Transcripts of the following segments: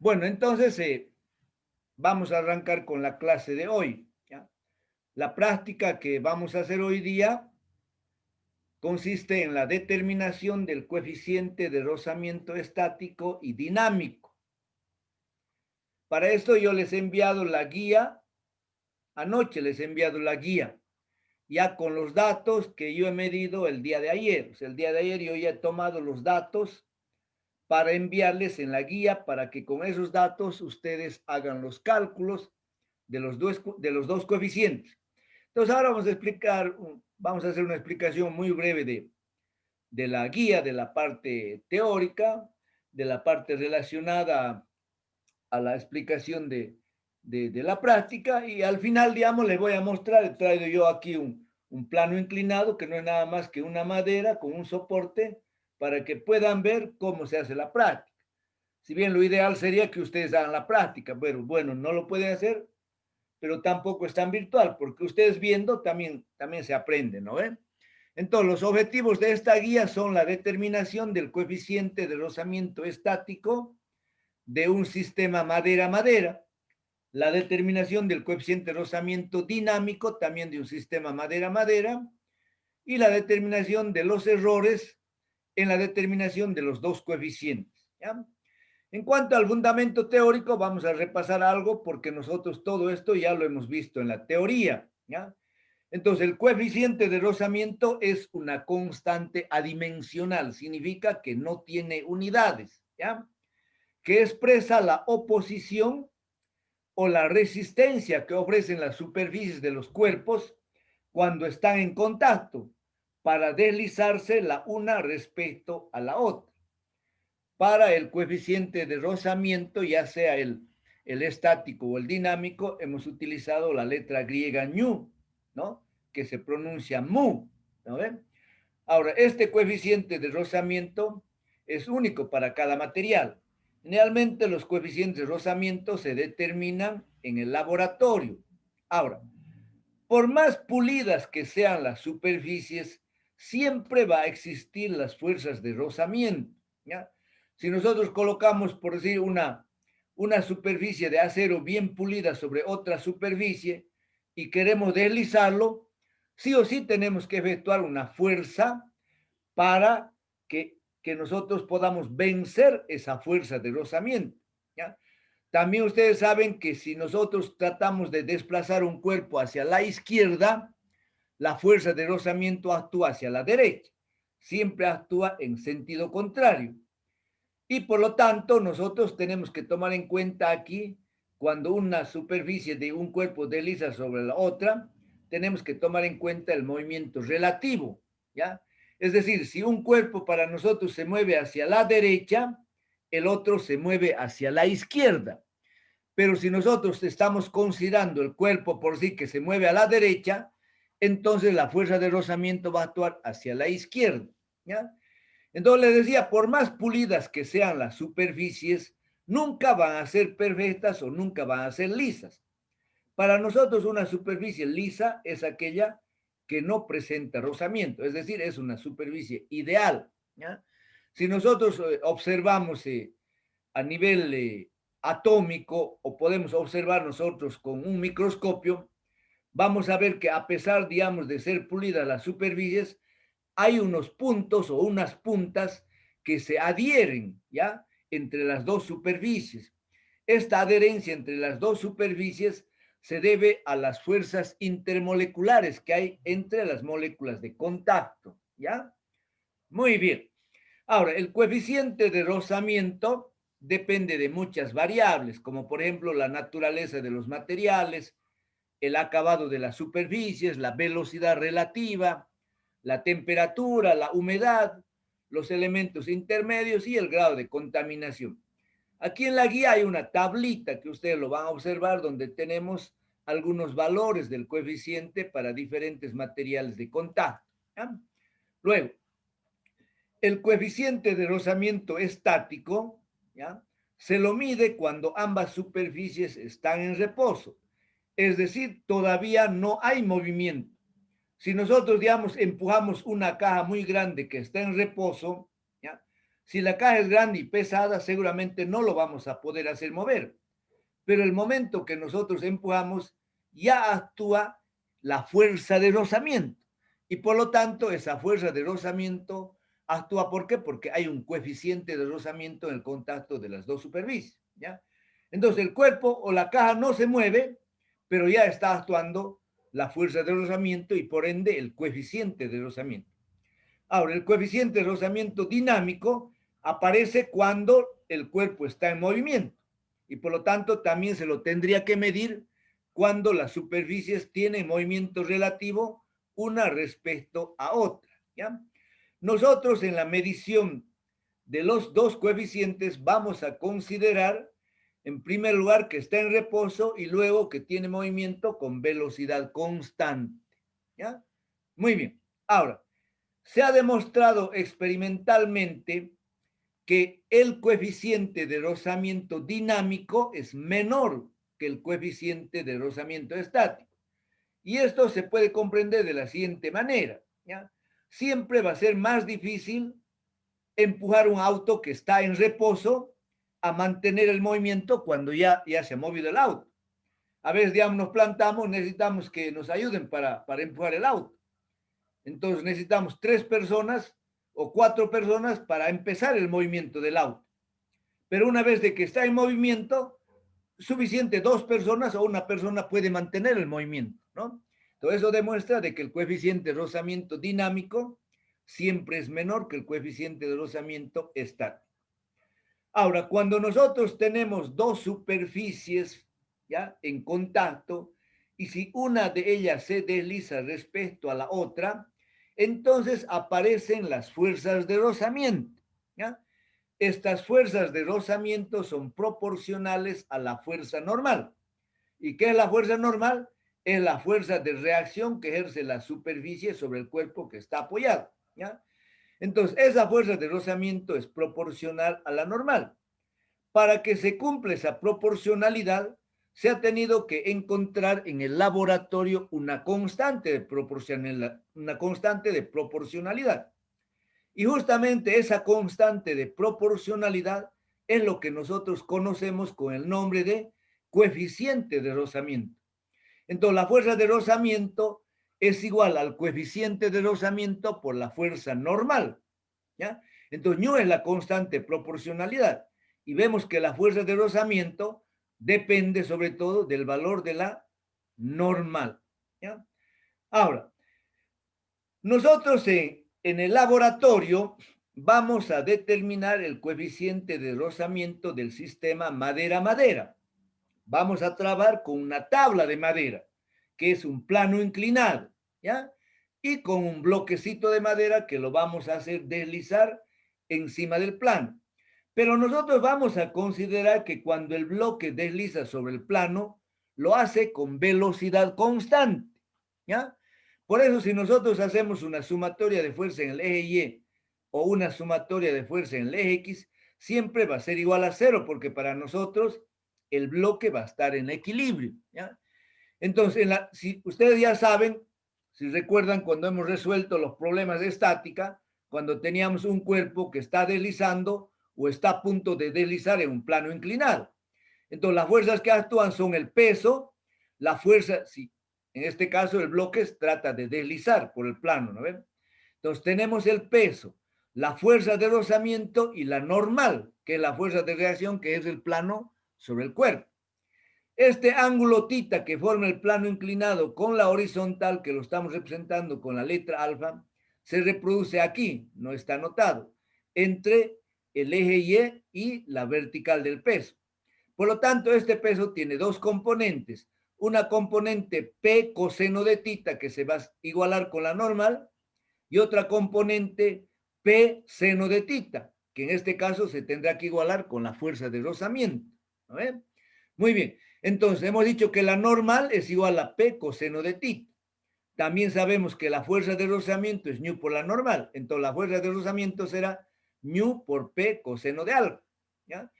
Bueno, entonces vamos a arrancar con la clase de hoy, ¿ya? La práctica que vamos a hacer hoy día consiste en la determinación del coeficiente de rozamiento estático y dinámico. Para esto yo les he enviado la guía, anoche les he enviado la guía, ya con los datos que yo he medido el día de ayer. O sea, el día de ayer yo ya he tomado los datos para enviarles en la guía para que con esos datos ustedes hagan los cálculos de los dos coeficientes. Entonces ahora vamos a hacer una explicación muy breve de la guía, de la parte teórica, de la parte relacionada a la explicación de la práctica, y al final, digamos, les voy a mostrar, he traído yo aquí un plano inclinado que no es nada más que una madera con un soporte para que puedan ver cómo se hace la práctica. Si bien lo ideal sería que ustedes hagan la práctica, pero bueno, no lo pueden hacer, pero tampoco es tan virtual, porque ustedes viendo también se aprende, ¿no ven? Entonces, los objetivos de esta guía son la determinación del coeficiente de rozamiento estático de un sistema madera-madera, la determinación del coeficiente de rozamiento dinámico también de un sistema madera-madera, y la determinación de los errores en la determinación de los dos coeficientes, ¿ya? En cuanto al fundamento teórico, vamos a repasar algo porque nosotros todo esto ya lo hemos visto en la teoría, ¿ya? Entonces, el coeficiente de rozamiento es una constante adimensional, significa que no tiene unidades, ¿ya? Que expresa la oposición o la resistencia que ofrecen las superficies de los cuerpos cuando están en contacto para deslizarse la una respecto a la otra. Para el coeficiente de rozamiento, ya sea el estático o el dinámico, hemos utilizado la letra griega ñu, ¿no? Que se pronuncia mu, ¿no ven? Ahora, este coeficiente de rozamiento es único para cada material. Generalmente los coeficientes de rozamiento se determinan en el laboratorio. Ahora, por más pulidas que sean las superficies, siempre va a existir las fuerzas de rozamiento, ¿ya? Si nosotros colocamos, por decir, una superficie de acero bien pulida sobre otra superficie y queremos deslizarlo, sí o sí tenemos que efectuar una fuerza para que nosotros podamos vencer esa fuerza de rozamiento, ¿ya? También ustedes saben que si nosotros tratamos de desplazar un cuerpo hacia la izquierda, la fuerza de rozamiento actúa hacia la derecha, siempre actúa en sentido contrario. Y por lo tanto, nosotros tenemos que tomar en cuenta aquí, cuando una superficie de un cuerpo desliza sobre la otra, tenemos que tomar en cuenta el movimiento relativo, ¿ya? Es decir, si un cuerpo para nosotros se mueve hacia la derecha, el otro se mueve hacia la izquierda. Pero si nosotros estamos considerando el cuerpo por sí que se mueve a la derecha, entonces la fuerza de rozamiento va a actuar hacia la izquierda, ¿ya? Entonces les decía, por más pulidas que sean las superficies, nunca van a ser perfectas o nunca van a ser lisas. Para nosotros una superficie lisa es aquella que no presenta rozamiento, es decir, es una superficie ideal, ¿ya? Si nosotros observamos a nivel atómico o podemos observar nosotros con un microscopio, vamos a ver que a pesar, digamos, de ser pulidas las superficies, hay unos puntos o unas puntas que se adhieren, ¿ya? Entre las dos superficies. Esta adherencia entre las dos superficies se debe a las fuerzas intermoleculares que hay entre las moléculas de contacto, ¿ya? Muy bien. Ahora, el coeficiente de rozamiento depende de muchas variables, como por ejemplo la naturaleza de los materiales, el acabado de las superficies, la velocidad relativa, la temperatura, la humedad, los elementos intermedios y el grado de contaminación. Aquí en la guía hay una tablita que ustedes lo van a observar donde tenemos algunos valores del coeficiente para diferentes materiales de contacto, ¿ya? Luego, el coeficiente de rozamiento estático, ¿ya? Se lo mide cuando ambas superficies están en reposo, es decir, todavía no hay movimiento. Si nosotros, digamos, empujamos una caja muy grande que está en reposo, ¿ya? Si la caja es grande y pesada, seguramente no lo vamos a poder hacer mover. Pero el momento que nosotros empujamos, ya actúa la fuerza de rozamiento. Y por lo tanto, esa fuerza de rozamiento actúa, ¿por qué? Porque hay un coeficiente de rozamiento en el contacto de las dos superficies, ¿ya? Entonces, el cuerpo o la caja no se mueve, pero ya está actuando la fuerza de rozamiento y por ende el coeficiente de rozamiento. Ahora, el coeficiente de rozamiento dinámico aparece cuando el cuerpo está en movimiento y por lo tanto también se lo tendría que medir cuando las superficies tienen movimiento relativo una respecto a otra, ¿ya? Nosotros en la medición de los dos coeficientes vamos a considerar en primer lugar que está en reposo y luego que tiene movimiento con velocidad constante, ¿ya? Muy bien. Ahora, se ha demostrado experimentalmente que el coeficiente de rozamiento dinámico es menor que el coeficiente de rozamiento estático. Y esto se puede comprender de la siguiente manera, ¿ya? Siempre va a ser más difícil empujar un auto que está en reposo a mantener el movimiento cuando ya se ha movido el auto. A veces, digamos, nos plantamos, necesitamos que nos ayuden para empujar el auto. Entonces necesitamos 3 personas o 4 personas para empezar el movimiento del auto. Pero una vez de que está en movimiento, suficiente 2 personas o una persona puede mantener el movimiento, ¿no? Todo eso demuestra de que el coeficiente de rozamiento dinámico siempre es menor que el coeficiente de rozamiento estático. Ahora, cuando nosotros tenemos dos superficies, ¿ya?, en contacto, y si una de ellas se desliza respecto a la otra, entonces aparecen las fuerzas de rozamiento, ¿ya? Estas fuerzas de rozamiento son proporcionales a la fuerza normal. ¿Y qué es la fuerza normal? Es la fuerza de reacción que ejerce la superficie sobre el cuerpo que está apoyado, ¿ya? Entonces, esa fuerza de rozamiento es proporcional a la normal. Para que se cumpla esa proporcionalidad, se ha tenido que encontrar en el laboratorio una constante de proporcionalidad. Y justamente esa constante de proporcionalidad es lo que nosotros conocemos con el nombre de coeficiente de rozamiento. Entonces, la fuerza de rozamiento es igual al coeficiente de rozamiento por la fuerza normal, ¿ya? Entonces, ñu es la constante de proporcionalidad. Y vemos que la fuerza de rozamiento depende sobre todo del valor de la normal, ¿ya? Ahora, nosotros en el laboratorio vamos a determinar el coeficiente de rozamiento del sistema madera-madera. Vamos a trabajar con una tabla de madera, que es un plano inclinado, ¿ya? Y con un bloquecito de madera que lo vamos a hacer deslizar encima del plano. Pero nosotros vamos a considerar que cuando el bloque desliza sobre el plano, lo hace con velocidad constante, ¿ya? Por eso, si nosotros hacemos una sumatoria de fuerza en el eje Y o una sumatoria de fuerza en el eje X, siempre va a ser igual a cero, porque para nosotros el bloque va a estar en equilibrio, ¿ya? Entonces, si ustedes ya saben, si recuerdan cuando hemos resuelto los problemas de estática, cuando teníamos un cuerpo que está deslizando o está a punto de deslizar en un plano inclinado. Entonces, las fuerzas que actúan son el peso, la fuerza, si en este caso el bloque trata de deslizar por el plano, ¿no ven? Entonces, tenemos el peso, la fuerza de rozamiento y la normal, que es la fuerza de reacción, que es el plano sobre el cuerpo. Este ángulo tita que forma el plano inclinado con la horizontal, que lo estamos representando con la letra alfa, se reproduce aquí, no está anotado, entre el eje Y y la vertical del peso. Por lo tanto, este peso tiene dos componentes. Una componente P coseno de tita, que se va a igualar con la normal, y otra componente P seno de tita, que en este caso se tendrá que igualar con la fuerza de rozamiento. ¿No ven? Muy bien. Entonces, hemos dicho que la normal es igual a P coseno de tita. También sabemos que la fuerza de rozamiento es ñu por la normal. Entonces, la fuerza de rozamiento será ñu por P coseno de alfa, ¿ya?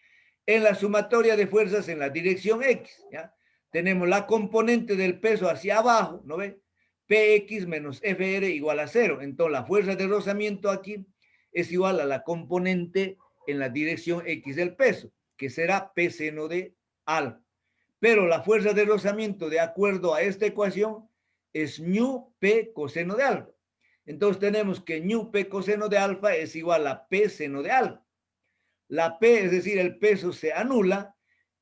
En la sumatoria de fuerzas en la dirección X, ¿ya? Tenemos la componente del peso hacia abajo, ¿no ve? Px menos Fr igual a 0. Entonces, la fuerza de rozamiento aquí es igual a la componente en la dirección X del peso, que será P seno de alfa. Pero la fuerza de rozamiento, de acuerdo a esta ecuación, es ñu P coseno de alfa. Entonces tenemos que ñu P coseno de alfa es igual a P seno de alfa. La P, es decir, el peso se anula,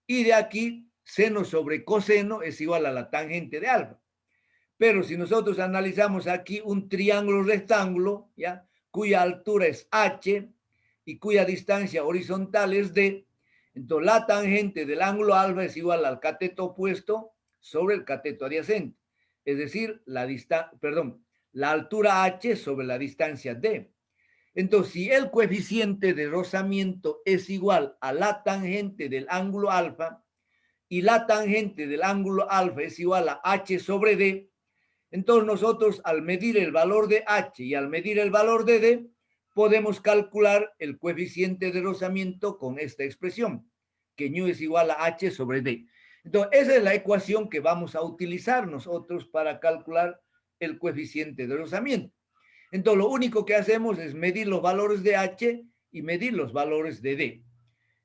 y de aquí seno sobre coseno es igual a la tangente de alfa. Pero si nosotros analizamos aquí un triángulo rectángulo, ¿ya?, cuya altura es h y cuya distancia horizontal es d, entonces la tangente del ángulo alfa es igual al cateto opuesto sobre el cateto adyacente. Es decir, la altura h sobre la distancia d. Entonces, si el coeficiente de rozamiento es igual a la tangente del ángulo alfa y la tangente del ángulo alfa es igual a h sobre d, entonces nosotros al medir el valor de h y al medir el valor de d, podemos calcular el coeficiente de rozamiento con esta expresión, que ñu es igual a h sobre d. Entonces, esa es la ecuación que vamos a utilizar nosotros para calcular el coeficiente de rozamiento. Entonces, lo único que hacemos es medir los valores de h y medir los valores de d.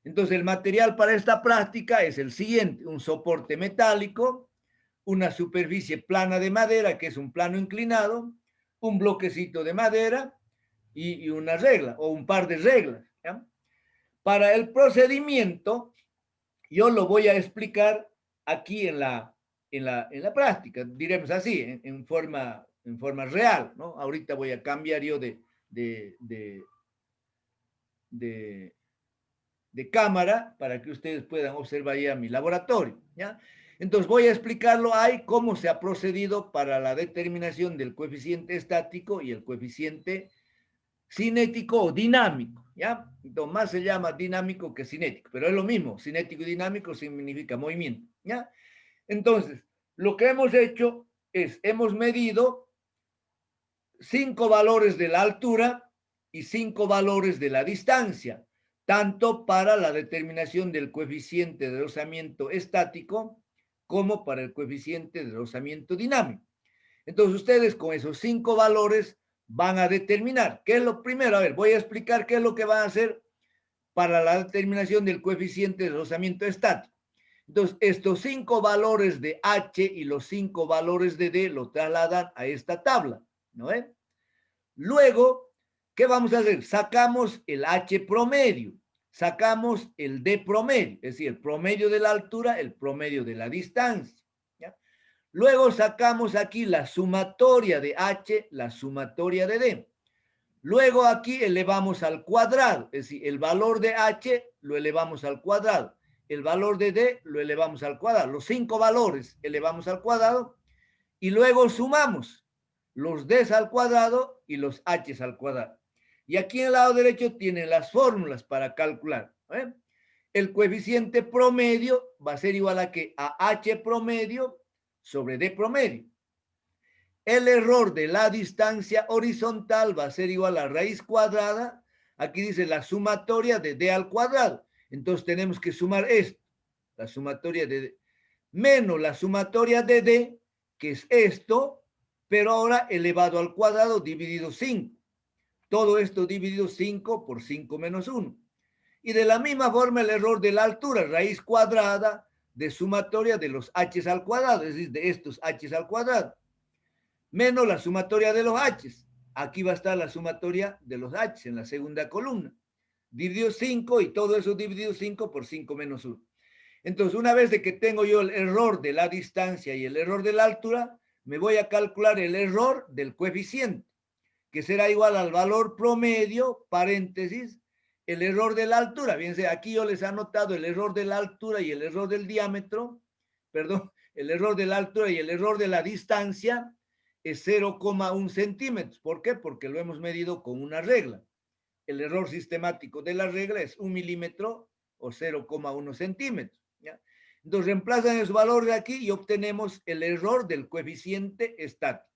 Entonces, el material para esta práctica es el siguiente: un soporte metálico, una superficie plana de madera, que es un plano inclinado, un bloquecito de madera y una regla o un par de reglas, ¿ya? Para el procedimiento, yo lo voy a explicar aquí en la práctica, diremos así, en forma real, ¿no? Ahorita voy a cambiar yo de cámara para que ustedes puedan observar ya mi laboratorio, ¿ya? Entonces voy a explicarlo ahí cómo se ha procedido para la determinación del coeficiente estático y el coeficiente cinético o dinámico, ¿ya? Entonces más se llama dinámico que cinético, pero es lo mismo, cinético y dinámico significa movimiento, ¿ya? Entonces, lo que hemos hecho es, hemos medido 5 valores de la altura y 5 valores de la distancia, tanto para la determinación del coeficiente de rozamiento estático como para el coeficiente de rozamiento dinámico. Entonces ustedes con esos 5 valores van a determinar, ¿qué es lo primero? A ver, voy a explicar qué es lo que van a hacer para la determinación del coeficiente de rozamiento estático. Entonces, estos 5 valores de h y los 5 valores de d lo trasladan a esta tabla, ¿no ven? Luego, ¿qué vamos a hacer? Sacamos el h promedio, sacamos el d promedio, es decir, el promedio de la altura, el promedio de la distancia, ¿ya? Luego sacamos aquí la sumatoria de h, la sumatoria de d. Luego aquí elevamos al cuadrado, es decir, el valor de h lo elevamos al cuadrado, el valor de d lo elevamos al cuadrado, los 5 valores elevamos al cuadrado y luego sumamos los d's al cuadrado y los h's al cuadrado. Y aquí en el lado derecho tienen las fórmulas para calcular, ¿eh? El coeficiente promedio va a ser igual a ¿qué? A h promedio sobre d promedio. El error de la distancia horizontal va a ser igual a raíz cuadrada. Aquí dice la sumatoria de d al cuadrado. Entonces tenemos que sumar esto, la sumatoria de d, menos la sumatoria de d, que es esto, pero ahora elevado al cuadrado dividido 5. Todo esto dividido 5 por 5 menos 1. Y de la misma forma el error de la altura, raíz cuadrada de sumatoria de los h's al cuadrado, es decir, de estos h's al cuadrado, menos la sumatoria de los h's. Aquí va a estar la sumatoria de los h's en la segunda columna. Dividido 5 y todo eso dividido 5 por 5 menos 1. Entonces, una vez de que tengo yo el error de la distancia y el error de la altura, me voy a calcular el error del coeficiente, que será igual al valor promedio, paréntesis, el error de la altura. Fíjense, aquí yo les he anotado el error de la altura y el error del diámetro, perdón, el error de la altura y el error de la distancia es 0,1 centímetros. ¿Por qué? Porque lo hemos medido con una regla. El error sistemático de la regla es 1 milímetro o 0,1 centímetros, ¿ya? Entonces reemplazan esos valores aquí y obtenemos el error del coeficiente estático.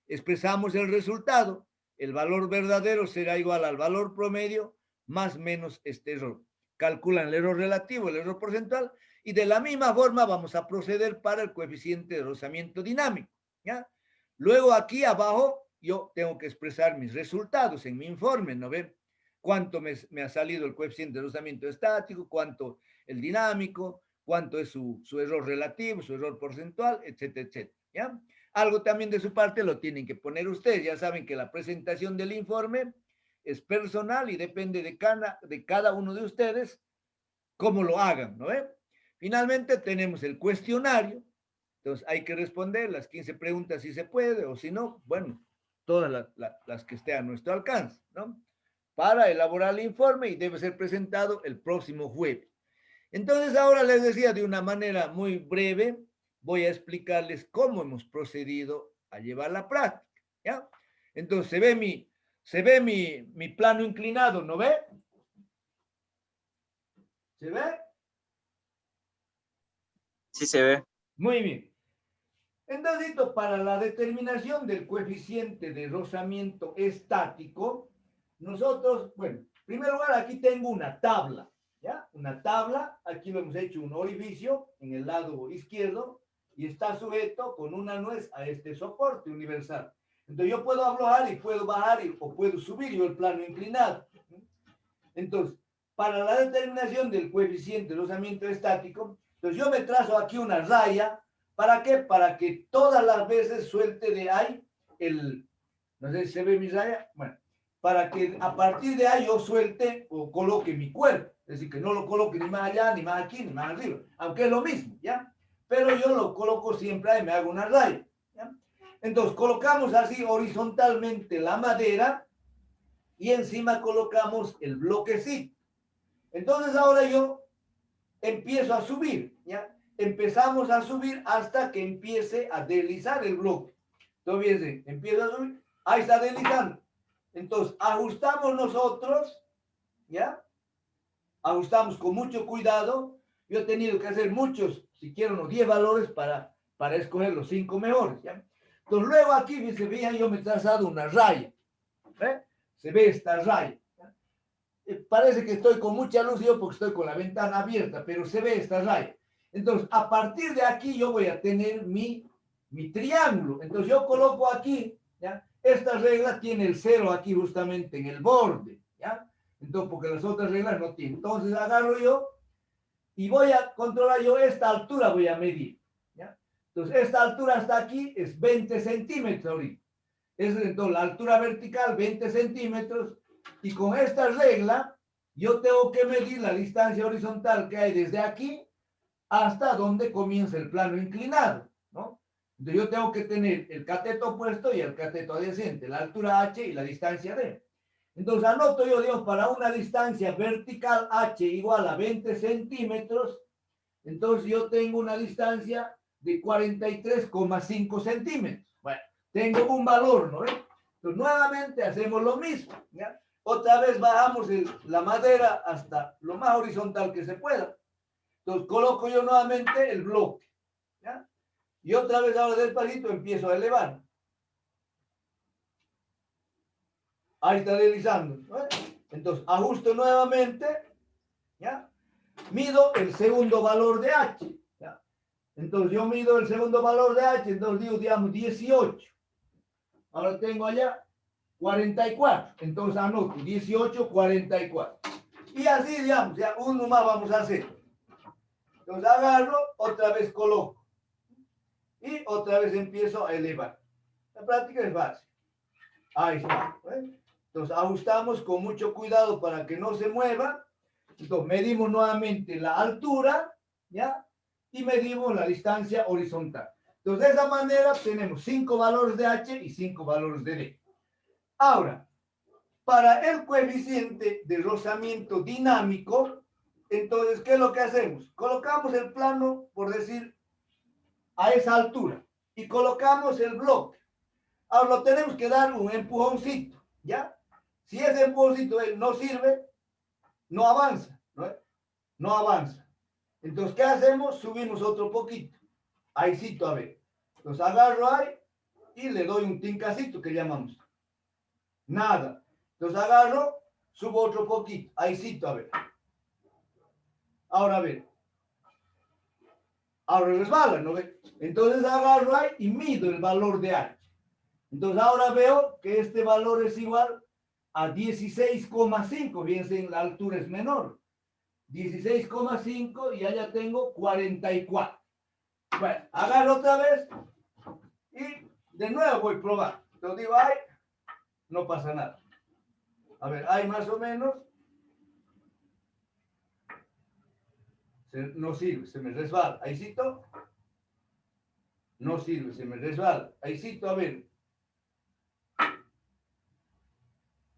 Expresamos el resultado. El valor verdadero será igual al valor promedio más menos este error. Calculan el error relativo, el error porcentual, y de la misma forma vamos a proceder para el coeficiente de rozamiento dinámico, ¿ya? Luego aquí abajo yo tengo que expresar mis resultados en mi informe, ¿no ven? cuánto me ha salido el coeficiente de rozamiento estático, cuánto el dinámico, cuánto es su error relativo, su error porcentual, etcétera, etcétera. ¿Ya? Algo también de su parte lo tienen que poner ustedes. Ya saben que la presentación del informe es personal y depende de cada uno de ustedes cómo lo hagan, ¿no? Finalmente tenemos el cuestionario, entonces hay que responder las 15 preguntas si se puede, o si no, bueno, todas las que estén a nuestro alcance, ¿no? Para elaborar el informe y debe ser presentado el próximo jueves. Entonces ahora les decía de una manera muy breve, voy a explicarles cómo hemos procedido a llevar la práctica, ¿ya? Entonces se ve mi plano inclinado, ¿no ve? ¿Se ve? Sí se ve. Muy bien. Entonces, para la determinación del coeficiente de rozamiento estático, nosotros, bueno, en primer lugar, aquí tengo una tabla, ¿ya? Una tabla, aquí lo hemos hecho un orificio en el lado izquierdo y está sujeto con una nuez a este soporte universal. Entonces, yo puedo aflojar y puedo bajar o puedo subir yo el plano inclinado. Entonces, para la determinación del coeficiente de rozamiento estático, entonces yo me trazo aquí una raya. ¿Para qué? Para que todas las veces suelte de ahí no sé si se ve mi raya, bueno, para que a partir de ahí yo suelte o coloque mi cuerpo, es decir, que no lo coloque ni más allá, ni más aquí, ni más arriba, aunque es lo mismo, ¿ya? Pero yo lo coloco siempre ahí, me hago una raya, ¿ya? Entonces colocamos así horizontalmente la madera y encima colocamos el bloquecito. Entonces ahora yo empiezo a subir, ¿ya? Empezamos a subir hasta que empiece a deslizar el bloque. Entonces, empieza a subir, ahí está deslizando. Entonces, ajustamos nosotros, ¿ya? Ajustamos con mucho cuidado. Yo he tenido que hacer muchos, si quiero, unos 10 valores para escoger los 5 mejores, ¿ya? Entonces, luego aquí, se veía, yo me he trazado una raya, ¿eh? Se ve esta raya. Parece que estoy con mucha luz yo porque estoy con la ventana abierta, pero se ve esta raya. Entonces, a partir de aquí yo voy a tener mi triángulo. Entonces, yo coloco aquí, ¿ya? Esta regla tiene el 0 aquí justamente en el borde, ¿ya? Entonces, porque las otras reglas no tienen. Entonces, agarro yo y voy a controlar yo esta altura, voy a medir, ¿ya? Entonces, esta altura hasta aquí es 20 centímetros ahorita. Es entonces la altura vertical, 20 centímetros, y con esta regla yo tengo que medir la distancia horizontal que hay desde aquí hasta donde comienza el plano inclinado, ¿no? Entonces yo tengo que tener el cateto opuesto y el cateto adyacente, la altura h y la distancia d. Entonces anoto yo, Dios, para una distancia vertical h igual a 20 centímetros, entonces yo tengo una distancia de 43,5 centímetros. Bueno, tengo un valor, ¿no? Entonces nuevamente hacemos lo mismo, ¿ya? Otra vez bajamos la madera hasta lo más horizontal que se pueda. Entonces coloco yo nuevamente el bloque, ¿ya? Y otra vez ahora despacito empiezo a elevar. Ahí está deslizando, ¿no? Entonces ajusto nuevamente, ¿ya? Mido el segundo valor de H, ¿ya? Entonces yo mido el segundo valor de H, entonces digo, digamos, 18. Ahora tengo allá 44. Entonces anoto 18, 44. Y así, digamos, ya uno más vamos a hacer. Entonces agarro, otra vez coloco. Y otra vez empiezo a elevar. La práctica es fácil. Ahí está. ¿Eh? Entonces ajustamos con mucho cuidado para que no se mueva. Entonces medimos nuevamente la altura, ¿ya? Y medimos la distancia horizontal. Entonces de esa manera tenemos 5 valores de H y 5 valores de D. Ahora, para el coeficiente de rozamiento dinámico, entonces, ¿qué es lo que hacemos? Colocamos el plano, por decir, a esa altura y colocamos el bloque. Ahora lo tenemos que dar un empujoncito, ¿ya? Si ese empujoncito no sirve, no avanza, ¿no? No avanza. Entonces, ¿qué hacemos? Subimos otro poquito. Ahícito, a ver. Entonces, agarro ahí y le doy un tincacito que llamamos. Nada. Entonces, agarro, subo otro poquito. Ahícito, a ver. Ahora, a ver. Ahora resbala, ¿no ve? Entonces, agarro ahí y mido el valor de H. Entonces, ahora veo que este valor es igual a 16,5. Fíjense, la altura es menor. 16,5 y allá tengo 44. Bueno, agarro otra vez y de nuevo voy a probar. Entonces digo, ay, no pasa nada. A ver, hay más o menos. No sirve, se me resbala. Ahí cito. No sirve, se me resbala. Ahí cito, a ver.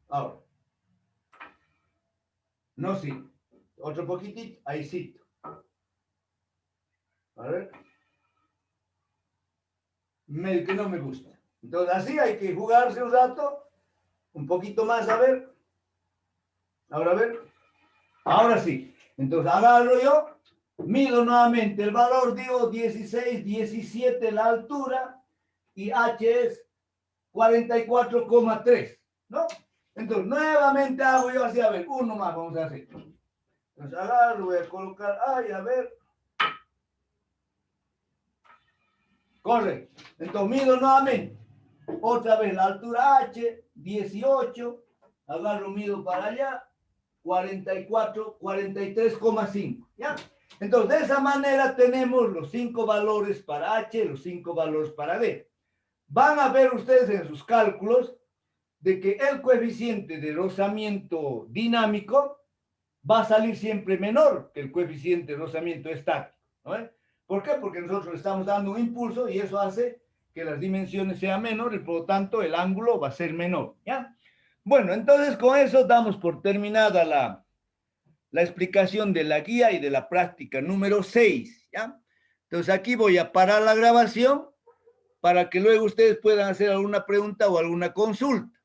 Ahora. No sirve. Otro poquitito, ahí cito. A ver. Medio que no me gusta. Entonces así hay que jugarse un rato. Un poquito más, a ver. Ahora a ver. Ahora sí. Entonces agarro yo. Mido nuevamente el valor, digo 16, 17 la altura y H es 44,3, ¿no? Entonces nuevamente hago yo así, a ver, uno más vamos a hacer. Entonces agarro, voy a colocar, ay, a ver. Correcto. Entonces mido nuevamente. Otra vez la altura H, 18. Agarro, mido para allá, 44, 43,5, ¿ya? Entonces, de esa manera tenemos los 5 valores para H, los 5 valores para D. Van a ver ustedes en sus cálculos de que el coeficiente de rozamiento dinámico va a salir siempre menor que el coeficiente de rozamiento estático, ¿no? ¿Por qué? Porque nosotros le estamos dando un impulso y eso hace que las dimensiones sean menores y por lo tanto el ángulo va a ser menor, ¿ya? Bueno, entonces con eso damos por terminada la explicación de la guía y de la práctica número 6, ¿ya? Entonces aquí voy a parar la grabación para que luego ustedes puedan hacer alguna pregunta o alguna consulta.